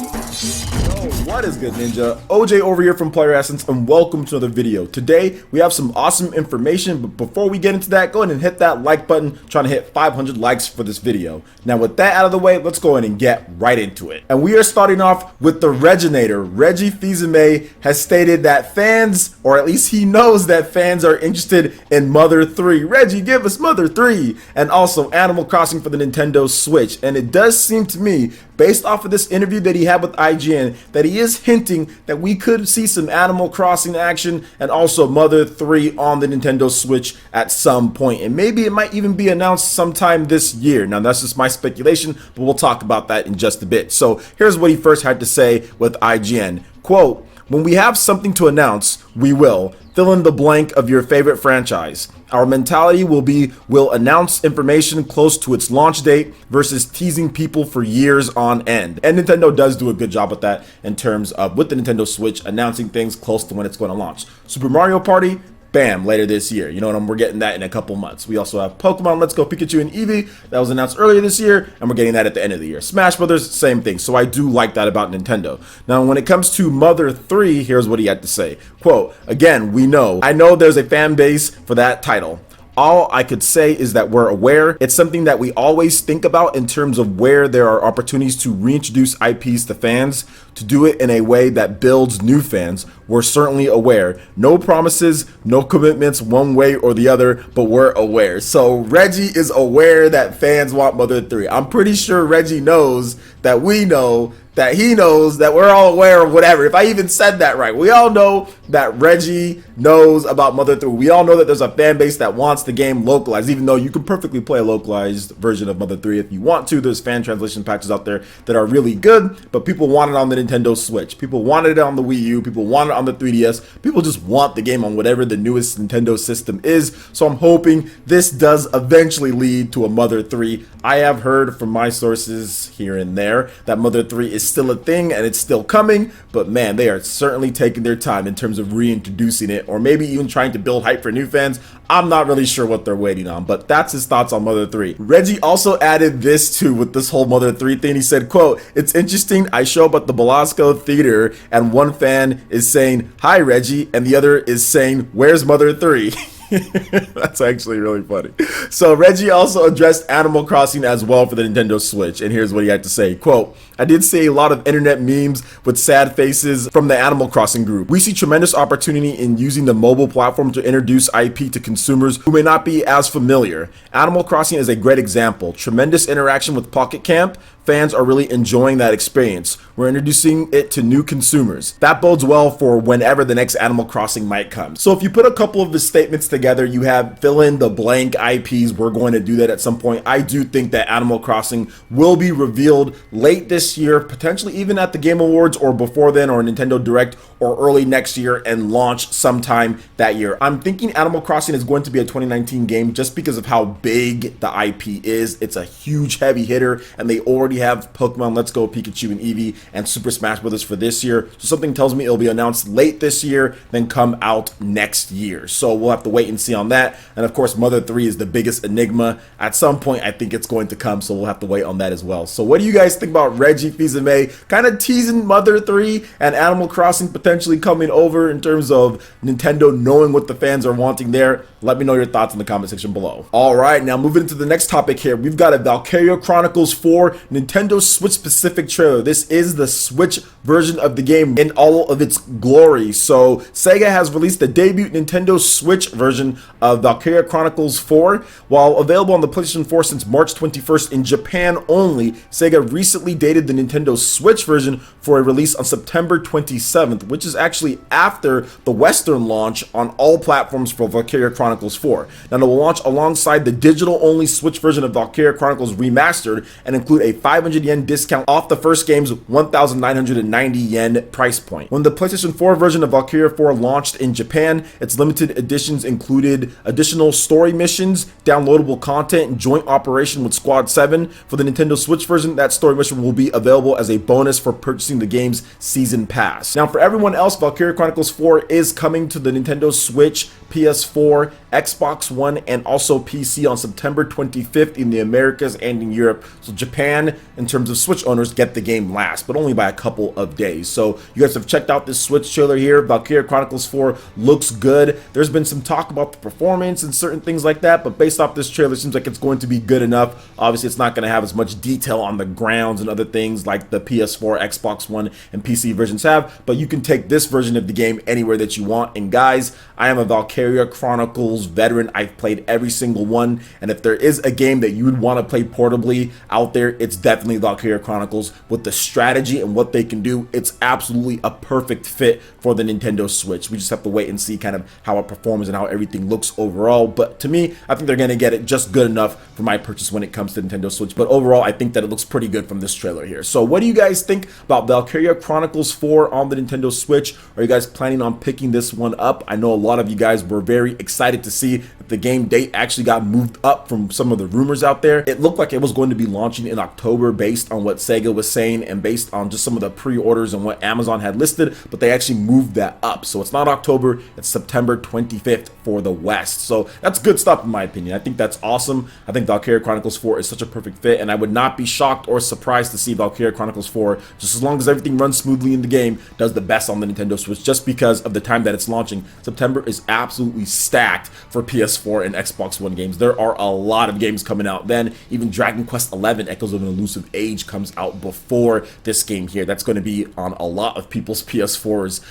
What is good, Ninja? OJ over here from Player Essence, and welcome to another video. Today we have some awesome information, but before we get into that, go ahead and hit that like button. Trying to hit 500 likes for this video. Now with that out of the way, let's go ahead and get right into it. And we are starting off with the Reginator. Reggie Fils-Aimé has stated that fans, or at least he knows that fans, are interested in Mother 3. Reggie, give us Mother 3! And also Animal Crossing for the Nintendo Switch. And it does seem to me, based off of this interview that he had with IGN, that he is hinting that we could see some Animal Crossing action and also Mother 3 on the Nintendo Switch at some point. And maybe it might even be announced sometime this year. Now that's just my speculation, but we'll talk about that in just a bit. So here's what he first had to say with IGN. Quote, "When we have something to announce, we will. Fill in the blank of your favorite franchise. Our mentality will be, we'll announce information close to its launch date versus teasing people for years on end." And Nintendo does do a good job with that in terms of, with the Nintendo Switch, announcing things close to when it's going to launch. Super Mario Party, bam, later this year. You know what I mean? We're getting that in a couple months. We also have Pokemon Let's Go Pikachu and Eevee. That was announced earlier this year, and we're getting that at the end of the year. Smash Brothers, same thing. So I do like that about Nintendo. Now, when it comes to Mother 3, here's what he had to say. Quote, "Again, I know there's a fan base for that title. All I could say is that we're aware. It's something that we always think about in terms of where there are opportunities to reintroduce IPs to fans, to do it in a way that builds new fans. We're certainly aware. No promises, no commitments one way or the other, but we're aware." So Reggie is aware that fans want Mother 3. I'm pretty sure Reggie knows that we know that he knows that we're all aware of whatever. If I even said that right, we all know that Reggie knows about Mother 3. We all know that there's a fan base that wants the game localized, even though you can perfectly play a localized version of Mother 3 if you want to. There's fan translation patches out there that are really good, but people want it on the Nintendo Switch. People wanted it on the Wii U. People want it on the 3DS. People just want the game on whatever the newest Nintendo system is. So I'm hoping this does eventually lead to a Mother 3. I have heard from my sources here and there that Mother 3 is still a thing and it's still coming, but man, they are certainly taking their time in terms of reintroducing it, or maybe even trying to build hype for new fans. I'm not really sure what they're waiting on, but that's his thoughts on Mother 3. Reggie also added this too with this whole Mother 3 thing. He said, quote, "It's interesting, I show up at the Belasco Theater and one fan is saying, 'Hi Reggie,' and the other is saying, 'Where's Mother 3?'" That's actually really funny. So Reggie also addressed Animal Crossing as well for the Nintendo Switch, and here's what he had to say. Quote, "I did see a lot of internet memes with sad faces from the Animal Crossing group. We see tremendous opportunity in using the mobile platform to introduce IP to consumers who may not be as familiar. Animal Crossing is a great example. Tremendous interaction with Pocket Camp. Fans are really enjoying that experience. We're introducing it to new consumers. That bodes well for whenever the next Animal Crossing might come." So if you put a couple of his statements together, you have fill in the blank IPs. We're going to do that at some point. I do think that Animal Crossing will be revealed late this year, potentially even at the Game Awards or before then, or Nintendo Direct, or early next year, and launch sometime that year. I'm thinking Animal Crossing is going to be a 2019 game just because of how big the IP is. It's a huge heavy hitter, and they already have Pokemon Let's Go Pikachu and Eevee and Super Smash Brothers for this year. So something tells me it'll be announced late this year, then come out next year. So we'll have to wait and see on that. And of course, Mother 3 is the biggest enigma. At some point, I think it's going to come, so we'll have to wait on that as well. So what do you guys think about Reggie Fils-Aimé kind of teasing Mother 3 and Animal Crossing potentially coming over in terms of Nintendo knowing what the fans are wanting there? Let me know your thoughts in the comment section below. All right, now moving into the next topic here, we've got a Valkyria Chronicles 4 Nintendo Switch specific trailer. This is the Switch version of the game in all of its glory. So Sega has released the debut Nintendo Switch version of Valkyria Chronicles 4. While available on the PlayStation 4 since March 21st in Japan only, Sega recently dated the Nintendo Switch version for a release on September 27th, which is actually after the Western launch on all platforms for Valkyria Chronicles 4. Now, it will launch alongside the digital-only Switch version of Valkyria Chronicles Remastered and include a 500 yen discount off the first game's 1,990 yen price point. When the PlayStation 4 version of Valkyria 4 launched in Japan, its limited editions included additional story missions, downloadable content, and joint operation with Squad 7. For the Nintendo Switch version, that story mission will be available as a bonus for purchasing the game's Season Pass. Now, for everyone else, Valkyria Chronicles 4 is coming to the Nintendo Switch, PS4, Xbox One and also PC on September 25th in the Americas and in Europe. So Japan, in terms of Switch owners, get the game last, but only by a couple of days. So you guys have checked out this Switch trailer here. Valkyria Chronicles 4 looks good. There's been some talk about the performance and certain things like that, but based off this trailer, it seems like it's going to be good enough. Obviously, it's not going to have as much detail on the grounds and other things like the PS4, Xbox One, and PC versions have, but you can take this version of the game anywhere that you want. And guys, I am a Valkyria Chronicles veteran. I've played every single one, and if there is a game that you would want to play portably out there, it's definitely Valkyria Chronicles. With the strategy and what they can do, it's absolutely a perfect fit for the Nintendo Switch. We just have to wait and see kind of how it performs and how everything looks overall, but to me, I think they're going to get it just good enough for my purchase when it comes to Nintendo Switch. But overall, I think that it looks pretty good from this trailer here. So what do you guys think about Valkyria Chronicles 4 on the Nintendo Switch? Are you guys planning on picking this one up? I know a lot of you guys were very excited to see that the game date actually got moved up from some of the rumors out there. It looked like it was going to be launching in October based on what Sega was saying and based on just some of the pre-orders and what Amazon had listed, but they actually moved that up. So it's not October, it's September 25th for the West. So that's good stuff in my opinion. I think that's awesome. I think Valkyria Chronicles 4 is such a perfect fit, and I would not be shocked or surprised to see Valkyria Chronicles 4, just as long as everything runs smoothly in the game, does the best on the Nintendo Switch just because of the time that it's launching. September is absolutely stacked for PS4 and Xbox One games. There are a lot of games coming out then. Even Dragon Quest XI Echoes of an Elusive Age comes out before this game here. That's going to be on a lot of people's PS4s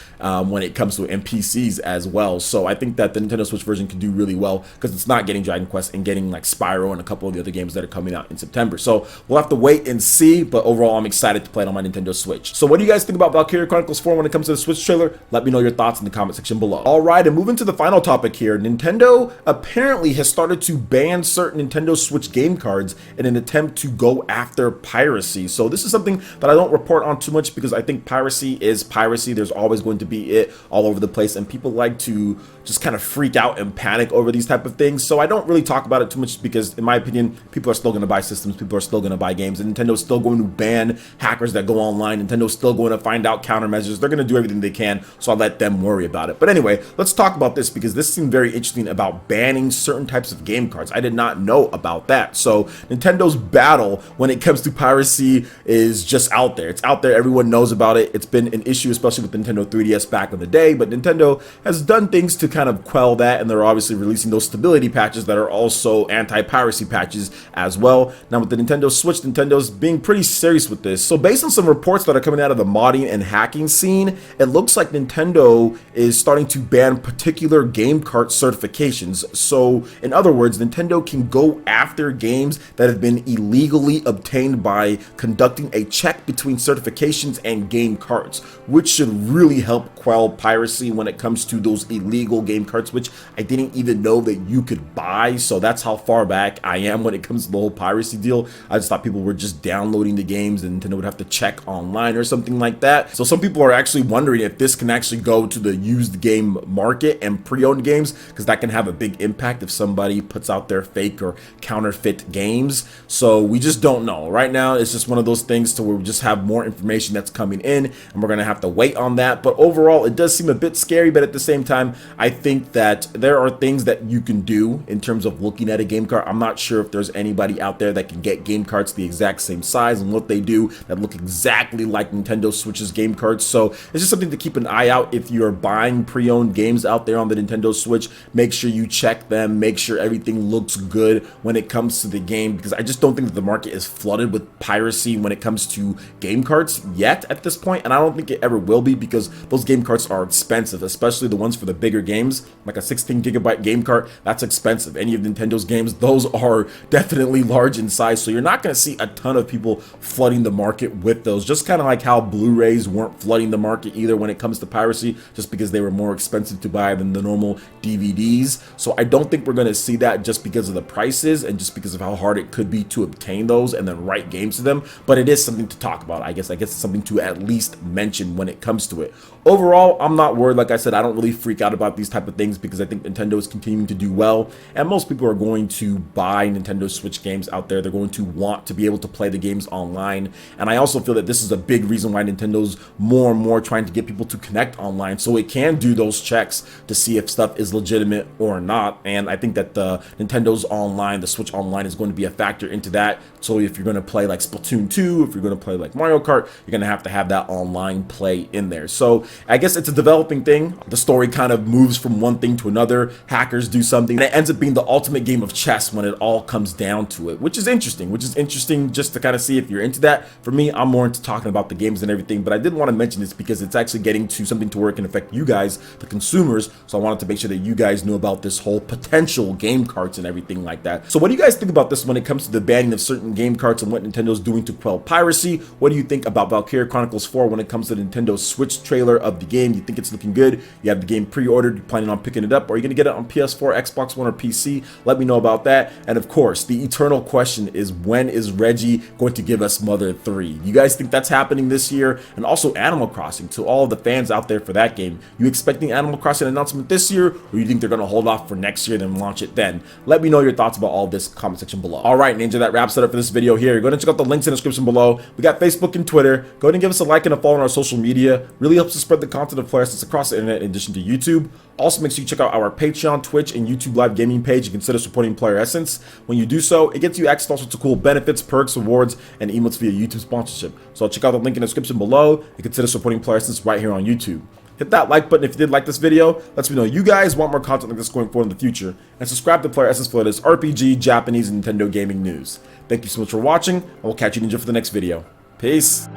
when it comes to NPCs as well. So I think that the Nintendo Switch version can do really well because it's not getting Dragon Quest and getting like Spyro and a couple of the other games that are coming out in September. So we'll have to wait and see, but overall I'm excited to play it on my Nintendo Switch. So what do you guys think about Valkyria Chronicles 4 when it comes to the Switch trailer? Let me know your thoughts in the comment section below. Alright, and moving to the final topic here, Nintendo apparently has started to ban certain Nintendo Switch game cards in an attempt to go after piracy. So this is something that I don't report on too much because I think piracy is piracy. There's always going to be it all over the place, and people like to just kind of freak out and panic over these type of things. So I don't really talk about it too much because in my opinion, people are still going to buy systems, people are still going to buy games, and Nintendo's still going to ban hackers that go online. Nintendo's still going to find out countermeasures. They're going to do everything they can, so I'll let them worry about it. But anyway, let's talk about this because this seemed very interesting about banning certain types of game cards. I did not know about that. So Nintendo's battle when it comes to piracy is just out there. It's out there. Everyone knows about it. It's been an issue, especially with Nintendo 3DS back in the day, but Nintendo has done things to kind of quell that, and they're obviously releasing those stability patches that are also anti-piracy patches as well. Now with the Nintendo Switch, Nintendo's being pretty serious with this. So based on some reports that are coming out of the modding and hacking scene, it looks like Nintendo is starting to ban particular game cart certifications. So in other words, Nintendo can go after games that have been illegally obtained by conducting a check between certifications and game carts, which should really help quell piracy when it comes to those illegal game carts, which I didn't even know that you could buy. So that's how far back I am when it comes to the whole piracy deal. I just thought people were just downloading the games and Nintendo would have to check online or something like that. So some people are actually wondering if this can actually go to the used game market and pre-owned games, because that can have a big impact if somebody puts out their fake or counterfeit games. So we just don't know. Right now, it's just one of those things to where we just have more information that's coming in, and we're going to have to wait on that. But overall, it does seem a bit scary, but at the same time, I think that there are things that you can do in terms of looking at a game cart. I'm not sure if there's anybody out there that can get game carts the exact same size and what they do that look exactly like Nintendo Switch's game carts. So it's just something to keep an eye out. If you're buying pre-owned games out there on the Nintendo Switch, make sure you check them, make sure everything looks good when it comes to the game, because I just don't think that the market is flooded with piracy when it comes to game carts yet at this point, and I don't think it ever will be, because those game carts are expensive, especially the ones for the bigger games. Like a 16GB game cart, that's expensive. Any of Nintendo's games, those are definitely large in size, so you're not going to see a ton of people flooding the market with those, just kind of like how Blu-rays weren't flooding the market either when it comes to piracy, just because they were more expensive to buy than the normal DVDs. So I don't think we're going to see that just because of the prices and just because of how hard it could be to obtain those and then write games to them, but it is something to talk about. I guess it's something to at least mention when it comes to it. Overall, I'm not worried. Like I said, I don't really freak out about these type of things because I think Nintendo is continuing to do well, and most people are going to buy Nintendo Switch games out there. They're going to want to be able to play the games online, and I also feel that this is a big reason why Nintendo's more and more trying to get people to connect online so it can do those checks to see if stuff is legitimate or not. And I think that the Nintendo's online, the Switch Online, is going to be a factor into that. So if you're going to play like Splatoon 2, if you're going to play like Mario Kart, you're going to have that online play in there. So I guess it's a developing thing. The story kind of moves from one thing to another. Hackers do something, and it ends up being the ultimate game of chess when it all comes down to it, which is interesting just to kind of see if you're into that. For me, I'm more into talking about the games and everything, but I did want to mention this because it's actually getting to something to where it can affect you guys, the consumers. So I wanted to make sure that you guys knew about this whole potential game carts and everything like that. So what do you guys think about this when it comes to the banning of certain game carts and what Nintendo's doing to quell piracy? What do you think about Valkyria Chronicles 4 when it comes to the Nintendo Switch trailer of the game? You think it's looking good? You have the game pre-ordered, you're planning on picking it up, or are you going to get it on PS4, Xbox One, or PC? Let me know about that. And of course, the eternal question is, when is Reggie going to give us Mother 3? You guys think that's happening this year? And also Animal Crossing, to all of the fans out there for that game, you expecting Animal Crossing announcement this year, or you think they're going to hold off for next year then launch it then? Let me know your thoughts about all this in the comment section below. All right, Ninja, that wraps it up for this video here. Go ahead and check out the links in the description below. We got Facebook and Twitter. Go ahead and give us a like and a follow on our social media. Really helps us spread the content of Player Essence across the internet in addition to YouTube. Also, make sure you check out our Patreon, Twitch, and YouTube live gaming page and consider supporting Player Essence. When you do so, it gets you access to all sorts of cool benefits, perks, rewards, and emotes via YouTube sponsorship. So check out the link in the description below and consider supporting Player Essence right here on YouTube. Hit that like button if you did like this video. Lets me know you guys want more content like this going forward in the future. And subscribe to Player Essence for the latest RPG, Japanese, and Nintendo gaming news. Thank you so much for watching, and we'll catch you, Ninja, for the next video. Peace.